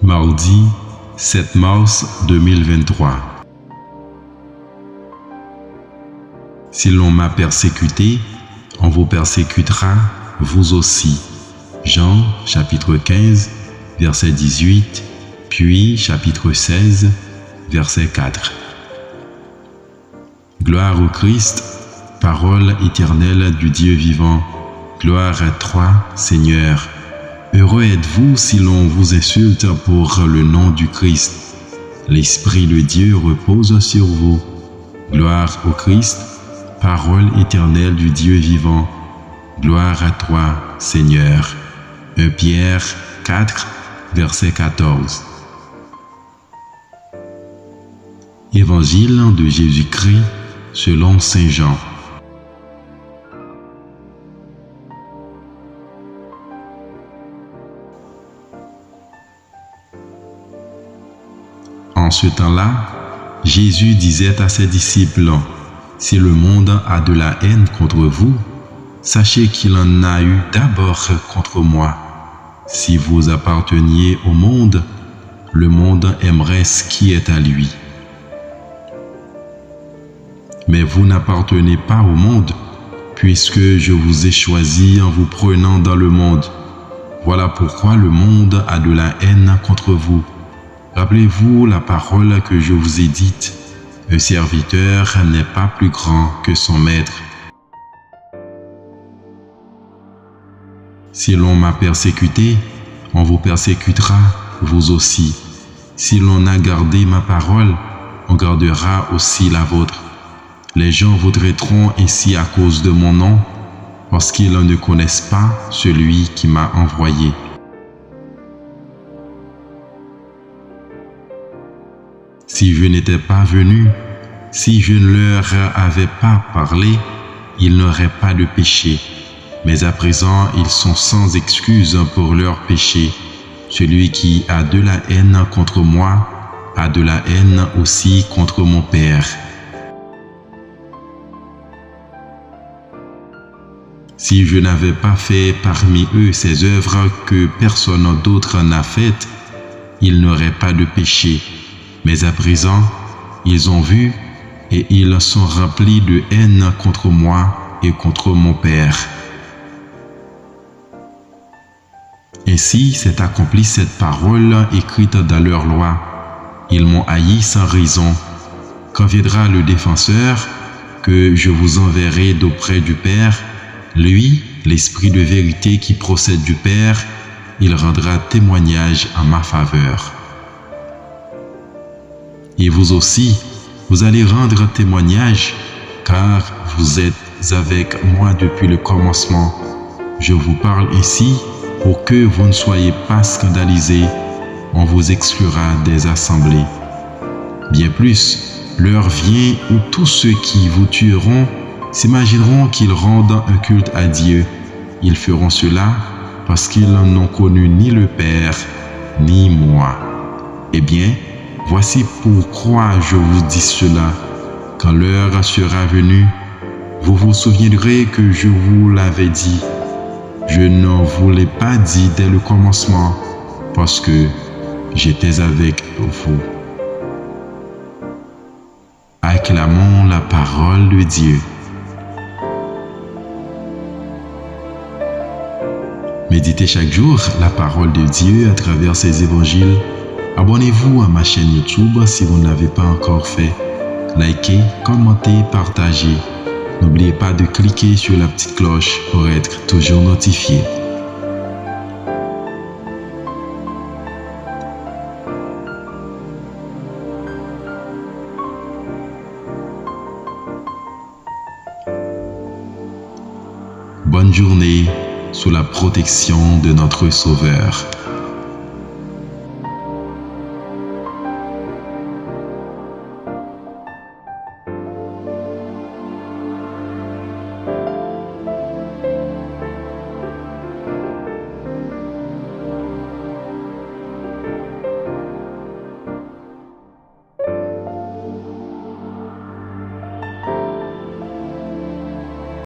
Mardi 7 mars 2023. Si l'on m'a persécuté, on vous persécutera, vous aussi. Jean chapitre 15, verset 18, puis chapitre 16, verset 4. Gloire au Christ, parole éternelle du Dieu vivant. Gloire à toi, Seigneur. Heureux êtes-vous si l'on vous insulte pour le nom du Christ. L'Esprit de Dieu repose sur vous. Gloire au Christ, parole éternelle du Dieu vivant. Gloire à toi, Seigneur. 1 Pierre 4, verset 14. Évangile de Jésus-Christ selon Saint Jean. En ce temps-là, Jésus disait à ses disciples, « Si le monde a de la haine contre vous, sachez qu'il en a eu d'abord contre moi. Si vous apparteniez au monde, le monde aimerait ce qui est à lui. Mais vous n'appartenez pas au monde, puisque je vous ai choisi en vous prenant dans le monde. Voilà pourquoi le monde a de la haine contre vous. Rappelez-vous la parole que je vous ai dite, un serviteur n'est pas plus grand que son maître. Si l'on m'a persécuté, on vous persécutera, vous aussi. Si l'on a gardé ma parole, on gardera aussi la vôtre. Les gens vous traiteront ainsi à cause de mon nom, parce qu'ils ne connaissent pas celui qui m'a envoyé. Si je n'étais pas venu, si je ne leur avais pas parlé, ils n'auraient pas de péché. Mais à présent, ils sont sans excuse pour leur péché. Celui qui a de la haine contre moi a de la haine aussi contre mon Père. Si je n'avais pas fait parmi eux ces œuvres que personne d'autre n'a faites, ils n'auraient pas de péché. Mais à présent, ils ont vu et ils sont remplis de haine contre moi et contre mon Père. Ainsi s'est accomplie cette parole écrite dans leur loi. Ils m'ont haï sans raison. Quand viendra le défenseur, que je vous enverrai d'auprès du Père, lui, l'Esprit de vérité qui procède du Père, il rendra témoignage en ma faveur. Et vous aussi, vous allez rendre témoignage, car vous êtes avec moi depuis le commencement. Je vous parle ainsi pour que vous ne soyez pas scandalisés. On vous exclura des assemblées. Bien plus, l'heure vient où tous ceux qui vous tueront s'imagineront qu'ils rendent un culte à Dieu. Ils feront cela parce qu'ils n'ont connu ni le Père, ni moi. Eh bien, voici pourquoi je vous dis cela. Quand l'heure sera venue, vous vous souviendrez que je vous l'avais dit. Je n'en vous l'ai pas dit dès le commencement, parce que j'étais avec vous. Acclamons la parole de Dieu. Méditez chaque jour la parole de Dieu à travers ses évangiles. Abonnez-vous à ma chaîne YouTube si vous ne l'avez pas encore fait. Likez, commentez, partagez. N'oubliez pas de cliquer sur la petite cloche pour être toujours notifié. Bonne journée sous la protection de notre Sauveur.